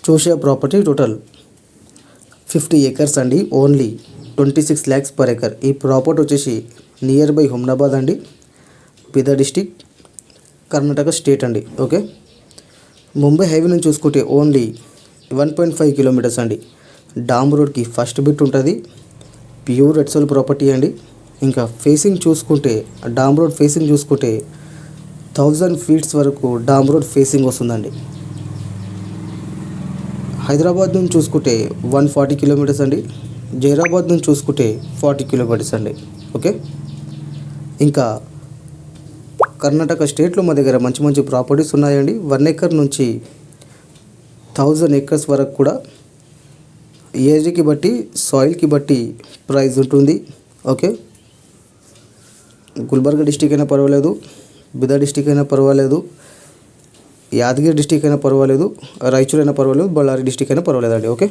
చూసే property total 50 acres అండి. Only 26 lakhs per acre. ఈ ప్రాపర్టీ వచ్చేసి నియర్ బై హుమ్నాబాద్ అండి, బీదర్ డిస్టిక్, కర్ణాటక స్టేట్ అండి. ఓకే, ముంబై హైవే నుంచి చూసుకుంటే ఓన్లీ 1.5 kilometers అండి. డామ్ రోడ్కి ఫస్ట్ బిట్ ఉంటుంది. ప్యూర్ ఎడ్సోల్ ప్రాపర్టీ అండి. ఇంకా ఫేసింగ్ చూసుకుంటే డామ్ రోడ్ ఫేసింగ్ చూసుకుంటే 1000 feet వరకు డామ్ రోడ్ ఫేసింగ్ వస్తుందండి. హైదరాబాద్ నుంచి చూసుకుంటే 140 kilometers అండి. జైరాబాద్ నుంచి చూసుకుంటే 40 kilometers అండి. ఓకే, ఇంకా కర్ణాటక స్టేట్లో మా దగ్గర మంచి మంచి ప్రాపర్టీస్ ఉన్నాయండి. 1 acre నుంచి 1000 acres వరకు కూడా ఏజ్కి బట్టి సాయిల్కి బట్టి ప్రైస్ ఉంటుంది. ఓకే, గుల్బర్గా డిస్టిక్ అయినా పర్వాలేదు, బీదర్ డిస్టిక్ అయినా పర్వాలేదు, యాదగిరి డిస్టిక్ అయినా పర్వాలేదు, రాయచూర్ అయినా పర్వాలేదు, బళ్ళారి డిస్టిక్ అయినా పర్వాలేదండి. ఓకే.